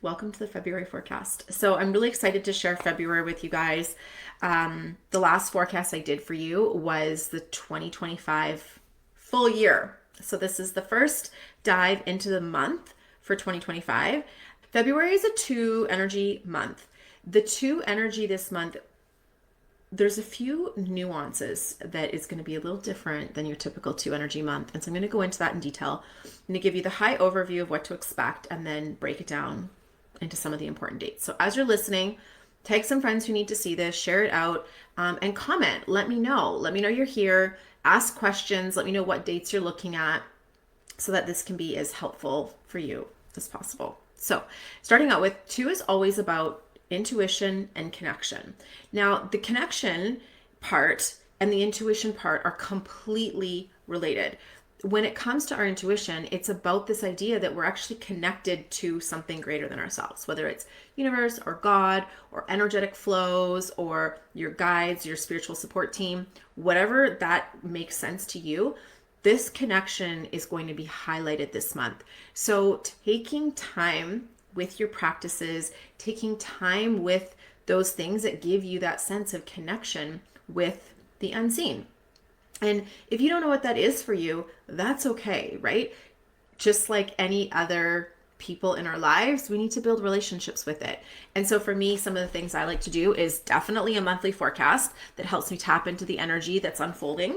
Welcome to the February forecast. So I'm really excited to share February with you guys. The last forecast I did for you was the 2025 full year. So this is the first dive into the month for 2025. February is a two energy month. The two energy this month, there's a few nuances that is going to be a little different than your typical two energy month. And so I'm going to go into that in detail. I'm going to give you the high overview of what to expect and then break it down into some of the important dates. So as you're listening, tag some friends who need to see this, share it out, and comment. Let me know. Let me know you're here. Ask questions. Let me know what dates you're looking at so that this can be as helpful for you as possible. So starting out with, two is always about intuition and connection. Now, the connection part and the intuition part are completely related. When it comes to our intuition, it's about this idea that we're actually connected to something greater than ourselves, whether it's universe or God or energetic flows or your guides, your spiritual support team, whatever that makes sense to you. This connection is going to be highlighted this month. So taking time with your practices, taking time with those things that give you that sense of connection with the unseen. And if you don't know what that is for you, that's okay, right? Just like any other people in our lives, we need to build relationships with it. And so for me, some of the things I like to do is definitely a monthly forecast that helps me tap into the energy that's unfolding.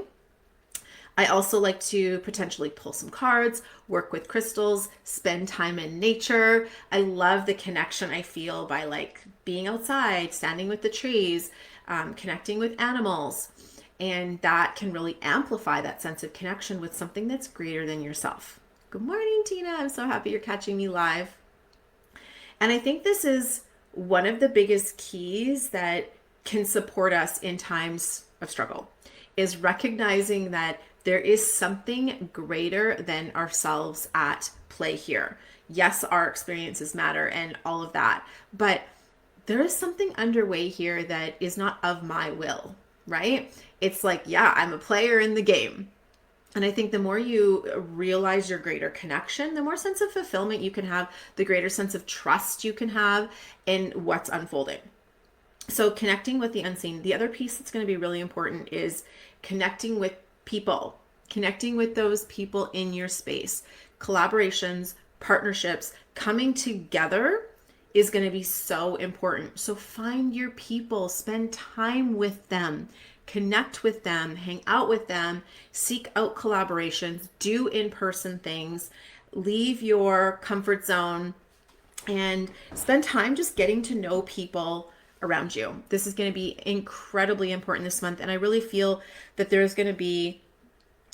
I also like to potentially pull some cards, work with crystals, spend time in nature. I love the connection I feel by like being outside, standing with the trees, connecting with animals. And that can really amplify that sense of connection with something that's greater than yourself. Good morning, Tina. I'm so happy you're catching me live. And I think this is one of the biggest keys that can support us in times of struggle, is recognizing that there is something greater than ourselves at play here. Yes, our experiences matter and all of that, but there is something underway here that is not of my will, right? It's like, yeah, I'm a player in the game. And I think the more you realize your greater connection, the more sense of fulfillment you can have, the greater sense of trust you can have in what's unfolding. So connecting with the unseen. The other piece that's going to be really important is connecting with people, connecting with those people in your space. Collaborations, partnerships, coming together is going to be so important. So find your people, spend time with them, connect with them, hang out with them, seek out collaborations, do in-person things, leave your comfort zone, and spend time just getting to know people around you. This is going to be incredibly important this month. And I really feel that there's going to be,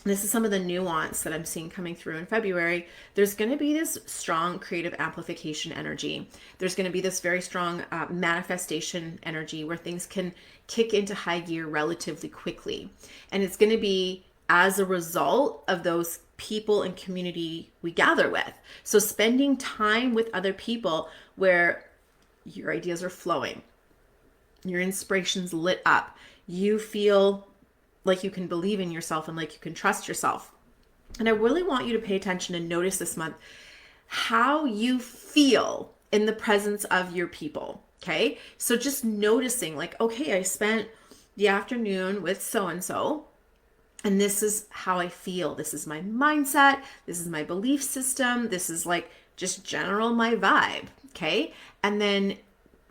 this is some of the nuance that I'm seeing coming through in February. There's going to be this strong creative amplification energy. There's going to be this very strong manifestation energy where things can kick into high gear relatively quickly. And it's going to be as a result of those people and community we gather with. So spending time with other people where your ideas are flowing, your inspiration's lit up, you feel like you can believe in yourself and like you can trust yourself. And I really want you to pay attention and notice this month how you feel in the presence of your people. Okay. So just noticing like, okay, I spent the afternoon with so-and-so, and this is how I feel. This is my mindset. This is my belief system. This is like just general my vibe. Okay. And then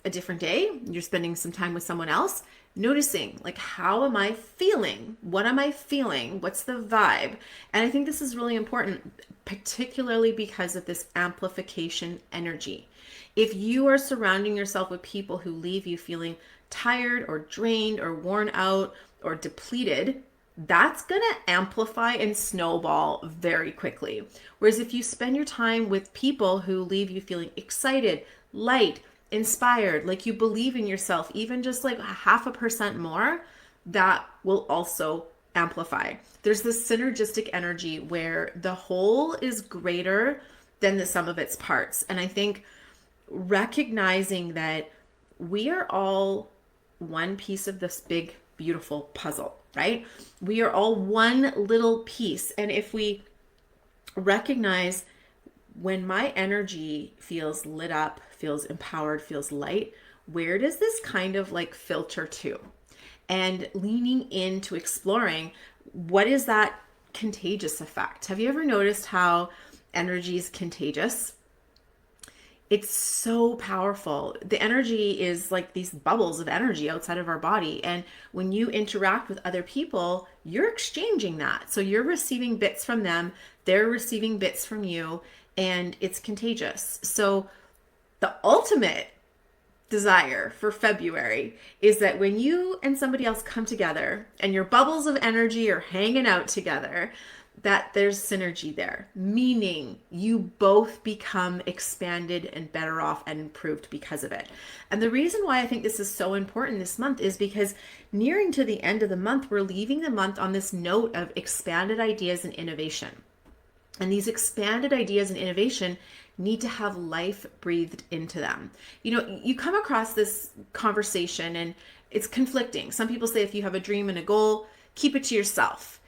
a different day, you're spending some time with someone else, noticing like, how am I feeling? What am I feeling? What's the vibe? And I think this is really important, particularly because of this amplification energy. If you are surrounding yourself with people who leave you feeling tired or drained or worn out or depleted, that's going to amplify and snowball very quickly. Whereas if you spend your time with people who leave you feeling excited, light, inspired, like you believe in yourself, even just like 0.5% more, that will also amplify. There's this synergistic energy where the whole is greater than the sum of its parts. And I think recognizing that we are all one piece of this big, beautiful puzzle, right? We are all one little piece. And if we recognize when my energy feels lit up, feels empowered, feels light. Where does this kind of like filter to? And leaning into exploring, what is that contagious effect? Have you ever noticed how energy is contagious? It's so powerful. The energy is like these bubbles of energy outside of our body. And when you interact with other people, you're exchanging that. So you're receiving bits from them, they're receiving bits from you, and it's contagious. So the ultimate desire for February is that when you and somebody else come together and your bubbles of energy are hanging out together, that there's synergy there, meaning you both become expanded and better off and improved because of it. And the reason why I think this is so important this month is because nearing to the end of the month, we're leaving the month on this note of expanded ideas and innovation. And these expanded ideas and innovation need to have life breathed into them. You know, you come across this conversation and it's conflicting. Some people say if you have a dream and a goal, keep it to yourself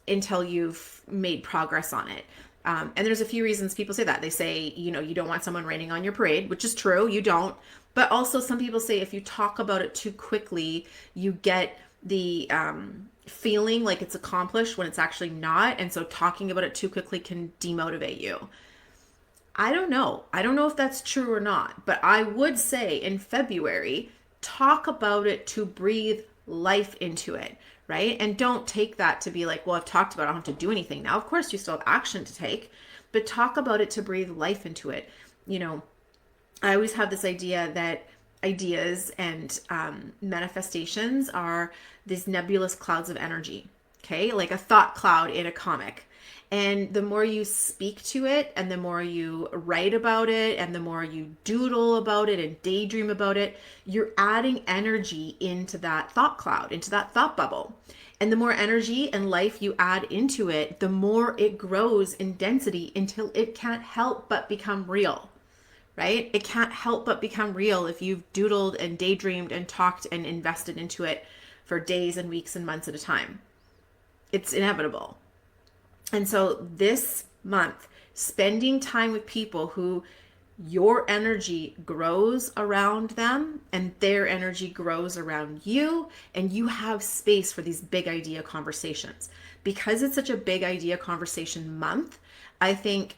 until you've made progress on it. And there's a few reasons people say that. They say, you know, you don't want someone raining on your parade, which is true, you don't. But also some people say if you talk about it too quickly, you get the feeling like it's accomplished when it's actually not. And so talking about it too quickly can demotivate you. I don't know. I don't know if that's true or not, but I would say in February, talk about it to breathe life into it, right? And don't take that to be like, well, I've talked about it, I don't have to do anything now. Of course, you still have action to take, but talk about it to breathe life into it. You know, I always have this idea that ideas and manifestations are these nebulous clouds of energy, okay? Like a thought cloud in a comic. And the more you speak to it and the more you write about it and the more you doodle about it and daydream about it, you're adding energy into that thought cloud, into that thought bubble. And the more energy and life you add into it, the more it grows in density until it can't help but become real, right? It can't help but become real if you've doodled and daydreamed and talked and invested into it for days and weeks and months at a time. It's inevitable. And so this month, spending time with people who your energy grows around them and their energy grows around you, and you have space for these big idea conversations. Because it's such a big idea conversation month, I think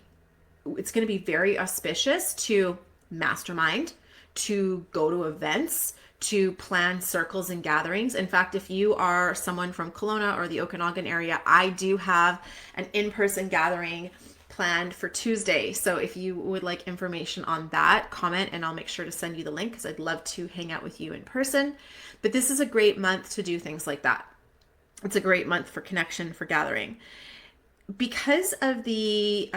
it's going to be very auspicious to mastermind, to go to events, to plan circles and gatherings. In fact, if you are someone from Kelowna or the Okanagan area, I do have an in-person gathering planned for Tuesday. So if you would like information on that, comment and I'll make sure to send you the link because I'd love to hang out with you in person. But this is a great month to do things like that. It's a great month for connection, for gathering. Because of the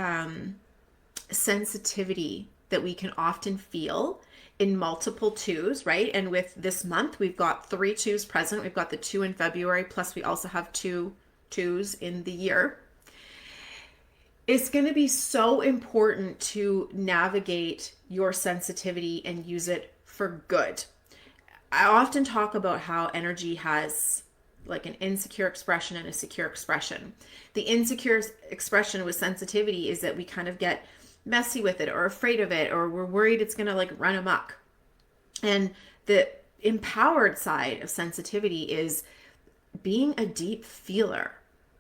sensitivity that we can often feel in multiple twos, right? And with this month, we've got 3 twos present. We've got the 2 in February, plus we also have 2 twos in the year. It's going to be so important to navigate your sensitivity and use it for good. I often talk about how energy has like an insecure expression and a secure expression. The insecure expression with sensitivity is that we kind of get messy with it or afraid of it, or we're worried it's going to like run amok. And the empowered side of sensitivity is being a deep feeler,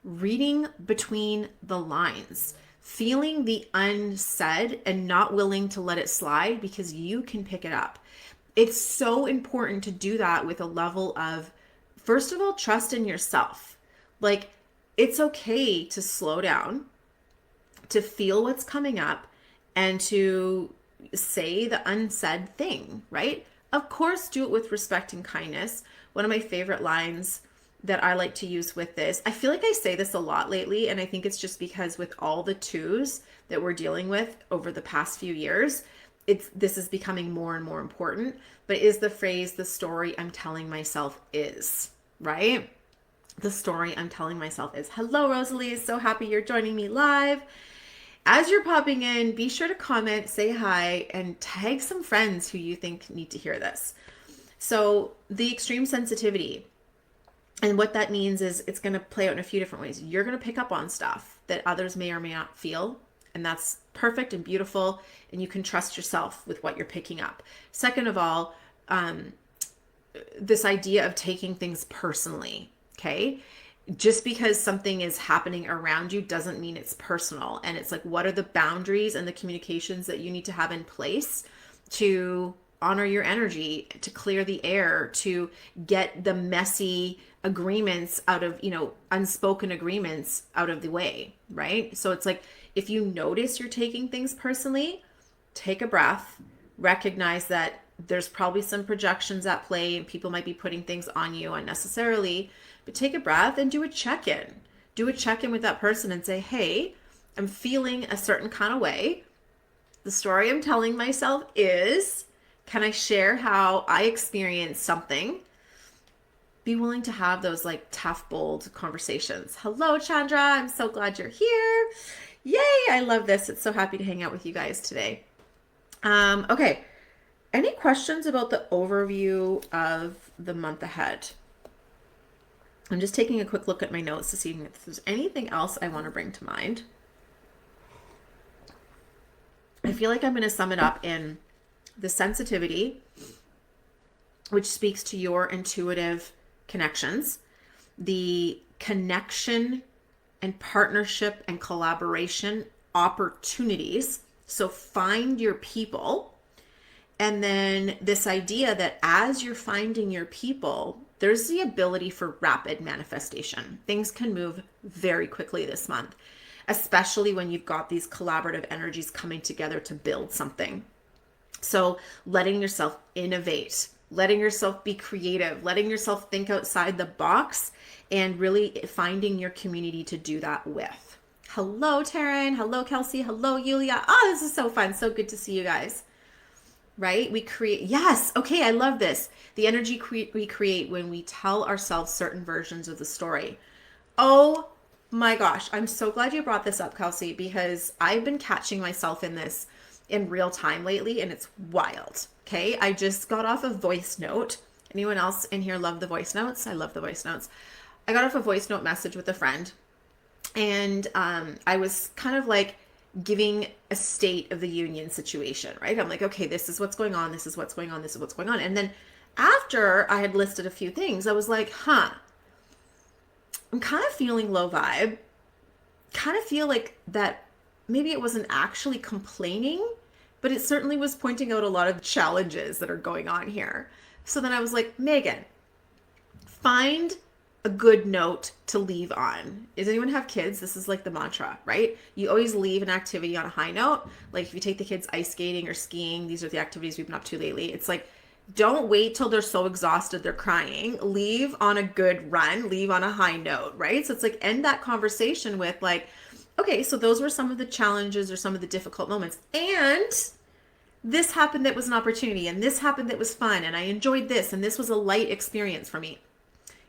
reading between the lines, feeling the unsaid and not willing to let it slide because you can pick it up. It's so important to do that with a level of, first of all, trust in yourself. Like, it's okay to slow down, to feel what's coming up, and to say the unsaid thing, right? Of course, do it with respect and kindness. One of my favorite lines that I like to use with this, I feel like I say this a lot lately, and I think it's just because with all the twos that we're dealing with over the past few years, this is becoming more and more important, but is the phrase, the story I'm telling myself is, right? The story I'm telling myself is. Hello, Rosalie. So happy you're joining me live. As you're popping in, be sure to comment, say hi, and tag some friends who you think need to hear this. So the extreme sensitivity, and what that means is it's going to play out in a few different ways. You're going to pick up on stuff that others may or may not feel. And that's perfect and beautiful. And you can trust yourself with what you're picking up. Second of all, this idea of taking things personally, okay? Just because something is happening around you doesn't mean it's personal. And it's like, what are the boundaries and the communications that you need to have in place to honor your energy, to clear the air, to get the messy agreements out of, unspoken agreements out of the way, right? So it's like, if you notice you're taking things personally, take a breath, recognize that there's probably some projections at play and people might be putting things on you unnecessarily, but take a breath and do a check-in. Do a check-in with that person and say, hey, I'm feeling a certain kind of way. The story I'm telling myself is, can I share how I experienced something? Be willing to have those like tough, bold conversations. Hello, Chandra. I'm so glad you're here. Yay. I love this. It's so happy to hang out with you guys today. Okay. Any questions about the overview of the month ahead? I'm just taking a quick look at my notes to see if there's anything else I want to bring to mind. I feel like I'm going to sum it up in the sensitivity, which speaks to your intuitive connections, the connection and partnership and collaboration opportunities. So find your people. And then this idea that as you're finding your people, there's the ability for rapid manifestation. Things can move very quickly this month, especially when you've got these collaborative energies coming together to build something. So letting yourself innovate, letting yourself be creative, letting yourself think outside the box, and really finding your community to do that with. Hello, Taryn. Hello, Kelsey. Hello, Yulia. Oh, this is so fun. So good to see you guys. Right? We create, yes. Okay. I love this. The energy we create when we tell ourselves certain versions of the story. Oh my gosh. I'm so glad you brought this up, Kelsey, because I've been catching myself in this in real time lately, and it's wild. Okay. I just got off a voice note. Anyone else in here love the voice notes? I love the voice notes. I got off a voice note message with a friend, and I was kind of like giving a state of the union situation, right? I'm like, okay, this is what's going on. This is what's going on. This is what's going on. And then after I had listed a few things, I was like, I'm kind of feeling low vibe. Kind of feel like that maybe it wasn't actually complaining, but it certainly was pointing out a lot of challenges that are going on here. So then I was like, Megan, find a good note to leave on. Does anyone have kids? This is like the mantra, right? You always leave an activity on a high note. Like if you take the kids ice skating or skiing, these are the activities we've been up to lately. It's like, don't wait till they're so exhausted they're crying. Leave on a good run. Leave on a high note, right? So it's like end that conversation with like, okay, so those were some of the challenges or some of the difficult moments. And this happened that was an opportunity, and this happened that was fun, and I enjoyed this, and this was a light experience for me.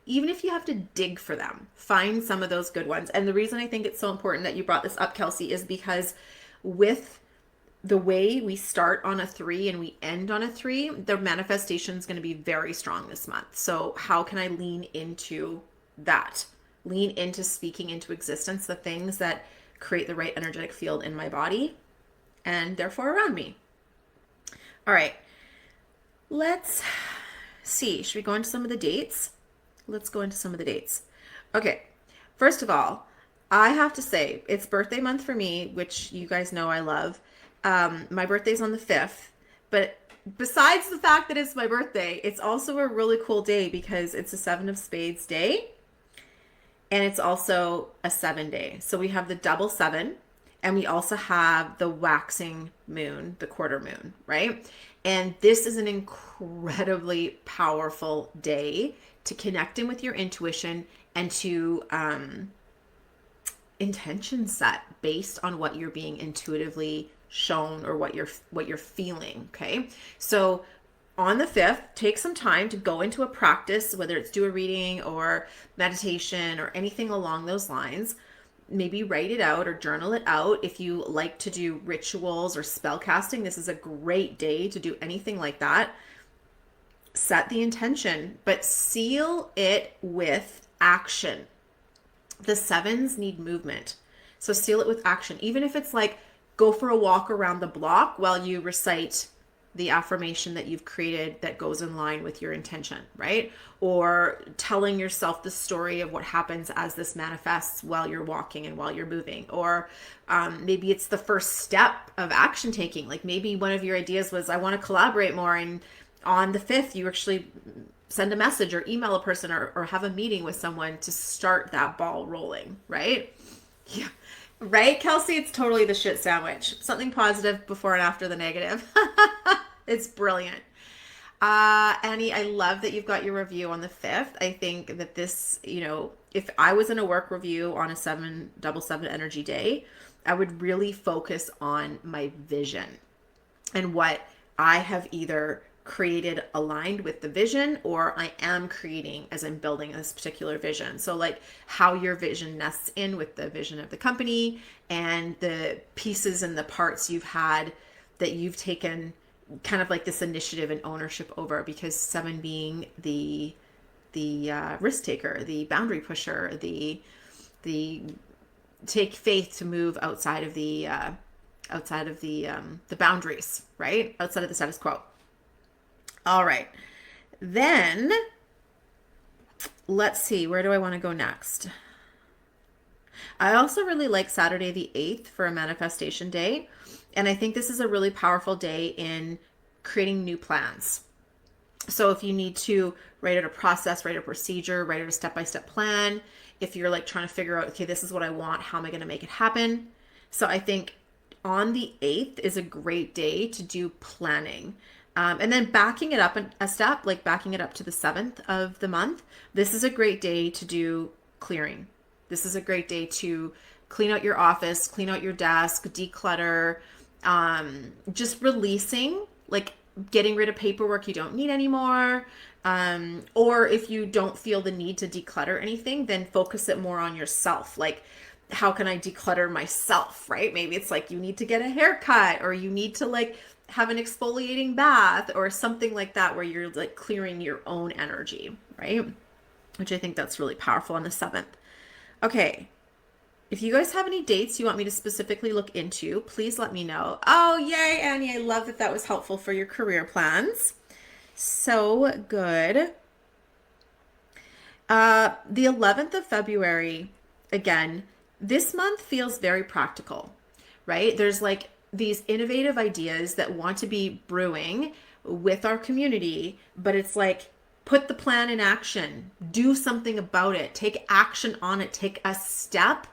Even if you have to dig for them, find some of those good ones. And the reason I think it's so important that you brought this up, Kelsey, is because with the way we start on a 3 and we end on a 3, the manifestation is going to be very strong this month. So how can I lean into that? Lean into speaking into existence the things that create the right energetic field in my body and therefore around me. All right, let's see. Should we go into some of the dates? Let's go into some of the dates. Okay, first of all, I have to say it's birthday month for me, which you guys know I love. My birthday's on the 5th, but besides the fact that it's my birthday, it's also a really cool day because it's a 7 of Spades day, and it's also a 7 day. So we have the double 7, and we also have the waxing moon, the quarter moon, right? And this is an incredibly powerful day to connect in with your intuition and to intention set based on what you're being intuitively shown or what you're feeling. Okay, so on the 5th, take some time to go into a practice, whether it's do a reading or meditation or anything along those lines. Maybe write it out or journal it out. If you like to do rituals or spell casting, this is a great day to do anything like that. Set the intention, but seal it with action. The 7s need movement. So seal it with action. Even if it's like go for a walk around the block while you recite the affirmation that you've created that goes in line with your intention, right? Or telling yourself the story of what happens as this manifests while you're walking and while you're moving. Or maybe it's the first step of action taking. Like maybe one of your ideas was, I want to collaborate more. And on the 5th, you actually send a message or email a person or have a meeting with someone to start that ball rolling, right? Yeah. Right, Kelsey? It's totally the shit sandwich. Something positive before and after the negative. It's brilliant. Annie, I love that you've got your review on the 5th. I think that this, if I was in a work review on a 777 energy day, I would really focus on my vision and what I have either created aligned with the vision or I am creating as I'm building this particular vision. So like how your vision nests in with the vision of the company and the pieces and the parts you've had that you've taken kind of like this initiative and ownership over, because 7 being the risk taker, the boundary pusher, the take faith to move outside of the boundaries, right? Outside of the status quo. All right. Then let's see, where do I want to go next? I also really like Saturday the 8th for a manifestation day. And I think this is a really powerful day in creating new plans. So if you need to write out a process, write a procedure, write out a step-by-step plan, if you're like trying to figure out, okay, this is what I want, how am I going to make it happen? So I think on the 8th is a great day to do planning. And then backing it up a step, like backing it up to the 7th of the month, this is a great day to do clearing. This is a great day to clean out your office, clean out your desk, declutter, just releasing, like getting rid of paperwork you don't need anymore. Or if you don't feel the need to declutter anything, then focus it more on yourself. Like, how can I declutter myself, right? Maybe it's like you need to get a haircut or you need to like have an exfoliating bath or something like that, where you're like clearing your own energy, right? Which I think that's really powerful on the 7th. Okay. If you guys have any dates you want me to specifically look into, please let me know. Oh, yay, Annie. I love that that was helpful for your career plans. So good. The 11th of February, again, this month feels very practical, right? There's like these innovative ideas that want to be brewing with our community, but it's like, put the plan in action, do something about it, take action on it, take a step,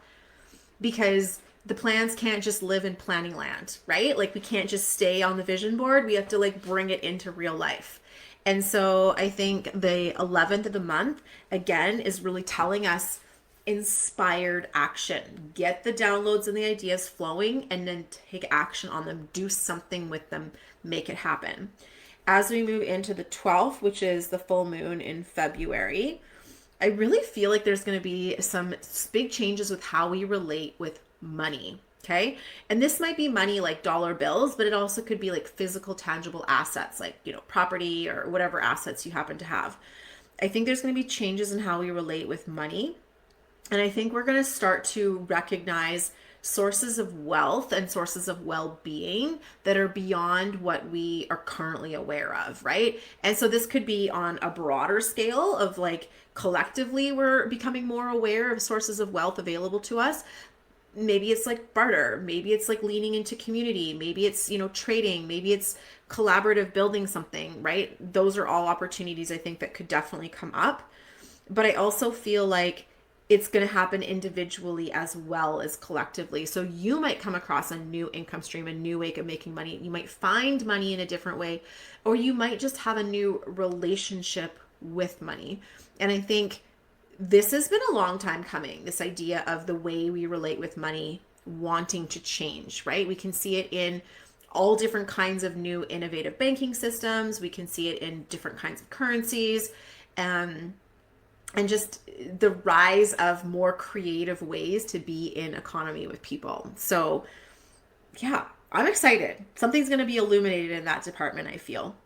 because the plans can't just live in planning land, right? Like we can't just stay on the vision board. We have to like bring it into real life. And so I think the 11th of the month, again, is really telling us inspired action. Get the downloads and the ideas flowing and then take action on them. Do something with them. Make it happen. As we move into the 12th, which is the full moon in February, I really feel like there's going to be some big changes with how we relate with money. Okay. And this might be money like dollar bills, but it also could be like physical, tangible assets, like, property or whatever assets you happen to have. I think there's going to be changes in how we relate with money. And I think we're going to start to recognize sources of wealth and sources of well-being that are beyond what we are currently aware of, right? And so this could be on a broader scale of like collectively we're becoming more aware of sources of wealth available to us. Maybe it's like barter, maybe it's like leaning into community, maybe it's, trading, maybe it's collaborative building something, right? Those are all opportunities I think that could definitely come up. But I also feel like it's going to happen individually as well as collectively. So you might come across a new income stream, a new way of making money. You might find money in a different way, or you might just have a new relationship with money. And I think this has been a long time coming, this idea of the way we relate with money wanting to change, right? We can see it in all different kinds of new innovative banking systems. We can see it in different kinds of currencies. And just the rise of more creative ways to be in economy with people. So yeah, I'm excited. Something's going to be illuminated in that department, I feel.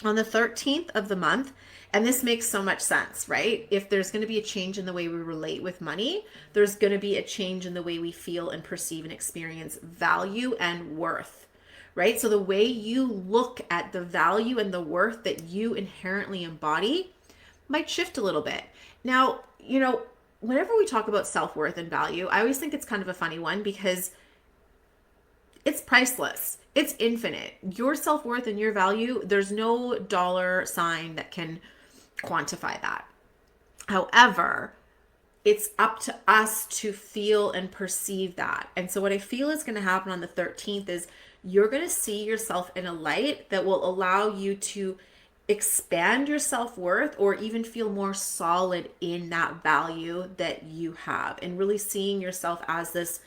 On the 13th of the month, and this makes so much sense, right? If there's going to be a change in the way we relate with money, there's going to be a change in the way we feel and perceive and experience value and worth, right? So the way you look at the value and the worth that you inherently embody might shift a little bit. Now, whenever we talk about self-worth and value, I always think it's kind of a funny one because it's priceless. It's infinite. Your self-worth and your value, there's no dollar sign that can quantify that. However, it's up to us to feel and perceive that. And so what I feel is going to happen on the 13th is you're going to see yourself in a light that will allow you to expand your self-worth or even feel more solid in that value that you have, and really seeing yourself as this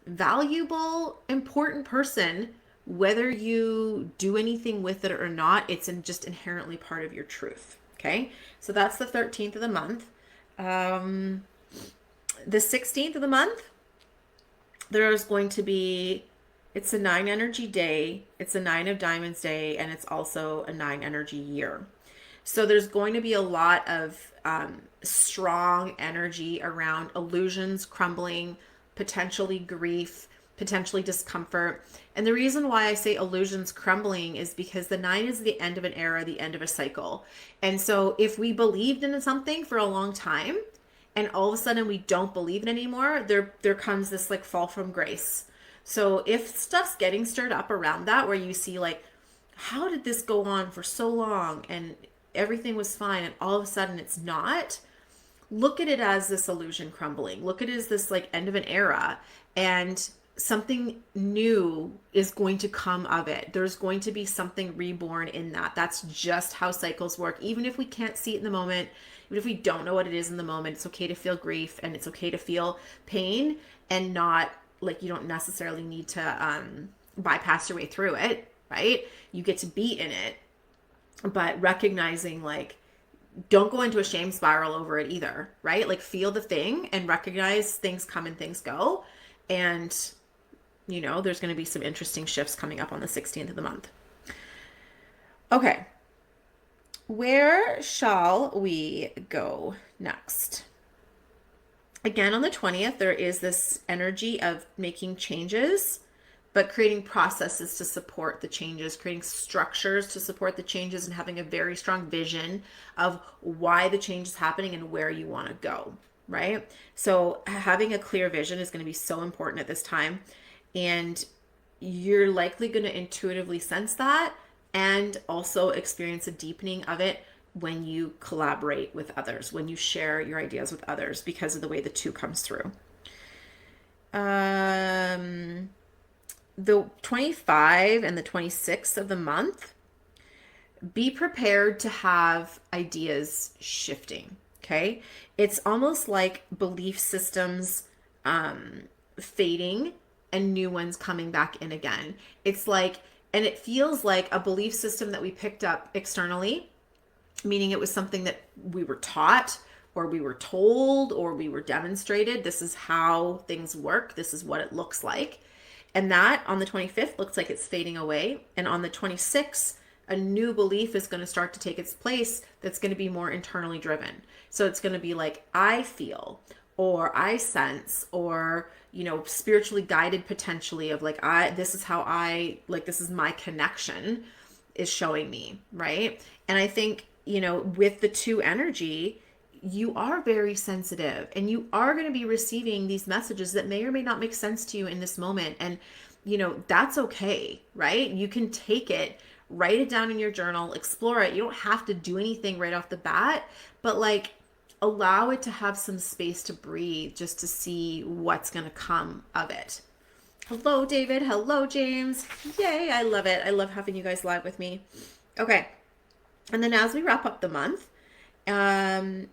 valuable, important person. Whether you do anything with it or not, it's just inherently part of your truth. Okay, so that's the 13th of the month. The 16th of the month, there's going to be, it's a 9 energy day, it's a 9 of diamonds day, and it's also a 9 energy year. So there's going to be a lot of strong energy around illusions crumbling, potentially grief, potentially discomfort. And the reason why I say illusions crumbling is because the 9 is the end of an era, the end of a cycle. And so if we believed in something for a long time and all of a sudden we don't believe it anymore, there comes this like fall from grace. So if stuff's getting stirred up around that, where you see like, how did this go on for so long and everything was fine and all of a sudden it's not, look at it as this illusion crumbling. Look at it as this like end of an era, and something new is going to come of it. There's going to be something reborn in that. That's just how cycles work. Even if we can't see it in the moment, even if we don't know what it is in the moment, it's okay to feel grief and it's okay to feel pain, and not like, you don't necessarily need to bypass your way through it, right? You get to be in it, but recognizing like, don't go into a shame spiral over it either, right? Like feel the thing and recognize things come and things go. And there's going to be some interesting shifts coming up on the 16th of the month. Okay. Where shall we go next? Again, on the 20th, there is this energy of making changes, but creating processes to support the changes, creating structures to support the changes, and having a very strong vision of why the change is happening and where you want to go, right? So having a clear vision is going to be so important at this time. And you're likely going to intuitively sense that and also experience a deepening of it when you collaborate with others, when you share your ideas with others, because of the way the 2 comes through. The 25 and the 26th of the month, be prepared to have ideas shifting. Okay. It's almost like belief systems fading and new ones coming back in again. It's like, and it feels like a belief system that we picked up externally, meaning it was something that we were taught or we were told or we were demonstrated. This is how things work. This is what it looks like. And that on the 25th looks like it's fading away. And on the 26th, a new belief is going to start to take its place that's going to be more internally driven. So it's going to be like, I feel, or I sense, or, spiritually guided potentially, of like, this is how this is my connection is showing me, right? And I think, with the 2 energy, you are very sensitive and you are going to be receiving these messages that may or may not make sense to you in this moment. And, that's okay, right? You can take it, write it down in your journal, explore it. You don't have to do anything right off the bat, but like, allow it to have some space to breathe, just to see what's going to come of it. Hello, David. Hello, James. Yay. I love it. I love having you guys live with me. Okay. And then as we wrap up the month,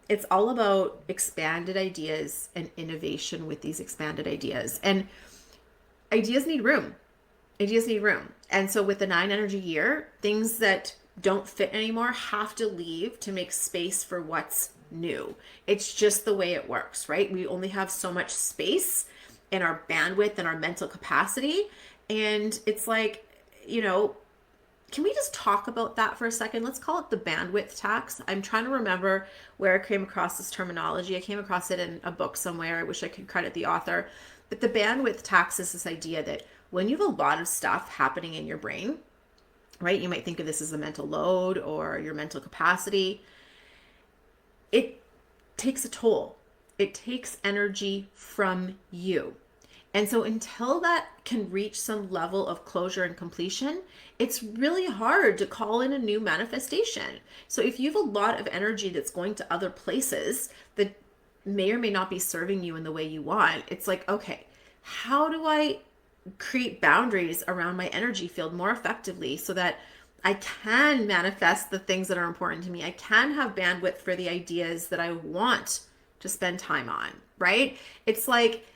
it's all about expanded ideas and innovation with these expanded ideas. And ideas need room. Ideas need room. And so with the 9 energy year, things that don't fit anymore have to leave to make space for what's new. It's just the way it works, right? We only have so much space in our bandwidth and our mental capacity. And it's like, can we just talk about that for a second? Let's call it the bandwidth tax. I'm trying to remember where I came across this terminology. I came across it in a book somewhere. I wish I could credit the author. But the bandwidth tax is this idea that when you have a lot of stuff happening in your brain, right? You might think of this as a mental load or your mental capacity. It takes a toll. It takes energy from you. And so until that can reach some level of closure and completion, it's really hard to call in a new manifestation. So if you have a lot of energy that's going to other places that may or may not be serving you in the way you want, it's like, okay, how do I create boundaries around my energy field more effectively so that I can manifest the things that are important to me? I can have bandwidth for the ideas that I want to spend time on, right? It's like,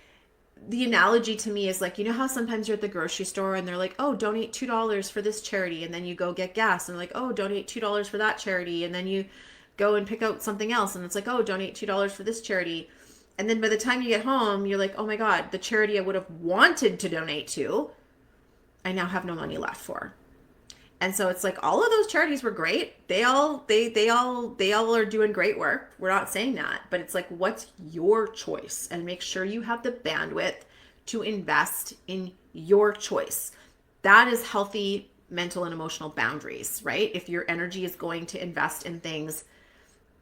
the analogy to me is like, you know how sometimes you're at the grocery store and they're like, oh, donate $2 for this charity. And then you go get gas and they're like, oh, donate $2 for that charity. And then you go and pick out something else and it's like, oh, donate $2 for this charity. And then by the time you get home, you're like, oh my God, the charity I would have wanted to donate to, I now have no money left for. And so it's like all of those charities were great. They all are doing great work. We're not saying that, but it's like, what's your choice? And make sure you have the bandwidth to invest in your choice. That is healthy mental and emotional boundaries, right? If your energy is going to invest in things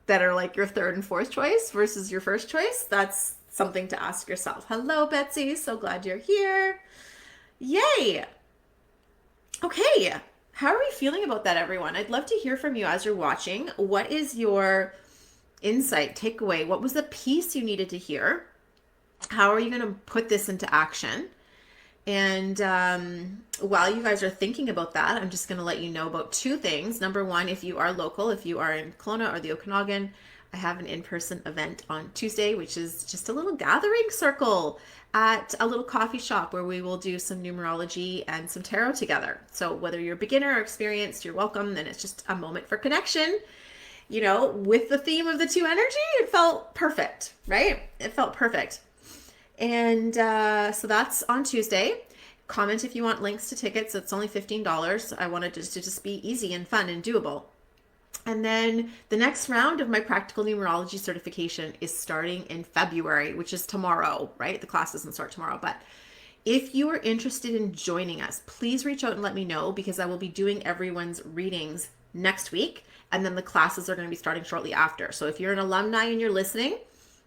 that are like your third and fourth choice versus your first choice, that's something to ask yourself. Hello, Betsy. So glad you're here. Yay. Okay. How are we feeling about that, everyone? I'd love to hear from you as you're watching. What is your insight, takeaway? What was the piece you needed to hear? How are you going to put this into action? And while you guys are thinking about that, I'm just going to let you know about two things. Number one, if you are local, if you are in Kelowna or the Okanagan, I have an in-person event on Tuesday, which is just a little gathering circle at a little coffee shop where we will do some numerology and some tarot together. So whether you're a beginner or experienced, you're welcome. And it's just a moment for connection. You know, with the theme of the two energy, it felt perfect, right? It felt perfect. And so that's on Tuesday. Comment if you want links to tickets. It's only $15. I wanted it to just be easy and fun and doable. And then the next round of my practical numerology certification is starting in February, which is tomorrow, right? The class doesn't start tomorrow, but if you are interested in joining us, please reach out and let me know, because I will be doing everyone's readings next week. And then the classes are going to be starting shortly after. So if you're an alumni and you're listening,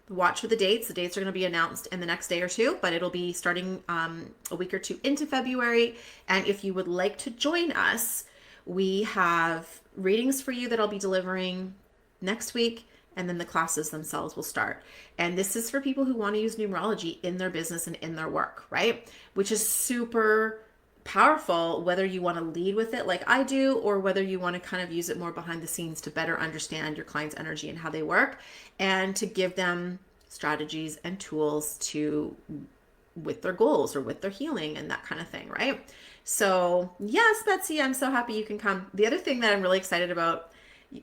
watch for the dates. The dates are going to be announced in the next day or two, but it'll be starting a week or two into February. And if you would like to join us, we have readings for you that I'll be delivering next week, and then the classes themselves will start. And this is for people who want to use numerology in their business and in their work, right? Which is super powerful, whether you want to lead with it like I do, or whether you want to kind of use it more behind the scenes to better understand your client's energy and how they work, and to give them strategies and tools to with their goals or with their healing and that kind of thing, right? So yes, Betsy, I'm so happy you can come. The other thing that I'm really excited about,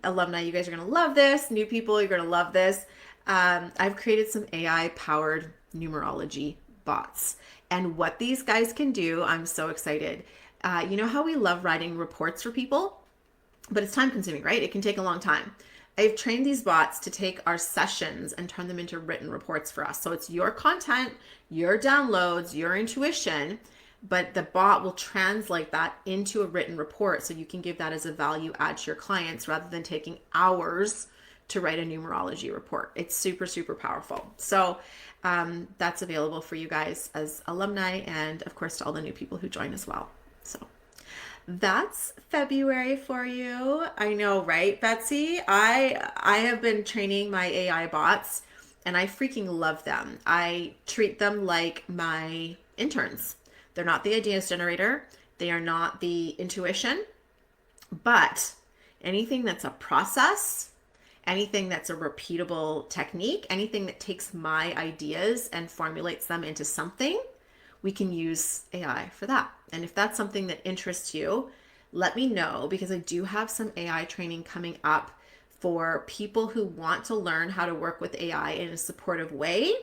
alumni, you guys are going to love this. New people, you're going to love this. I've created some AI powered numerology bots. And what these guys can do, I'm so excited. You know how we love writing reports for people, but it's time consuming, right? It can take a long time. I've trained these bots to take our sessions and turn them into written reports for us. So it's your content, your downloads, your intuition, but the bot will translate that into a written report so you can give that as a value add to your clients rather than taking hours to write a numerology report. It's super, super powerful. So that's available for you guys as alumni, and of course to all the new people who join as well. So that's February for you. I know, right, Betsy? I have been training my AI bots and I freaking love them. I treat them like my interns. They're not the ideas generator. They are not the intuition, but anything that's a process, anything that's a repeatable technique, anything that takes my ideas and formulates them into something, we can use AI for that. And if that's something that interests you, let me know, because I do have some AI training coming up for people who want to learn how to work with AI in a supportive way,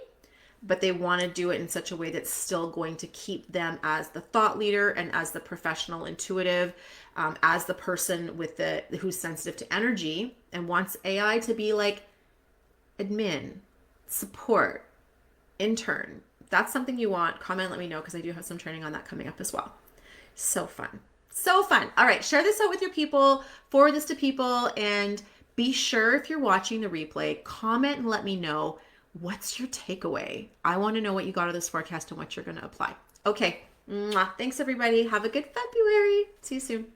but they want to do it in such a way that's still going to keep them as the thought leader and as the professional intuitive, as the person with who's sensitive to energy and wants AI to be like admin, support, intern. If that's something you want, comment, let me know, because I do have some training on that coming up as well. So fun. So fun. All right, share this out with your people, forward this to people, and be sure if you're watching the replay, comment and let me know what's your takeaway. I want to know what you got out of this forecast and what you're going to apply. Okay. Thanks, everybody. Have a good February. See you soon.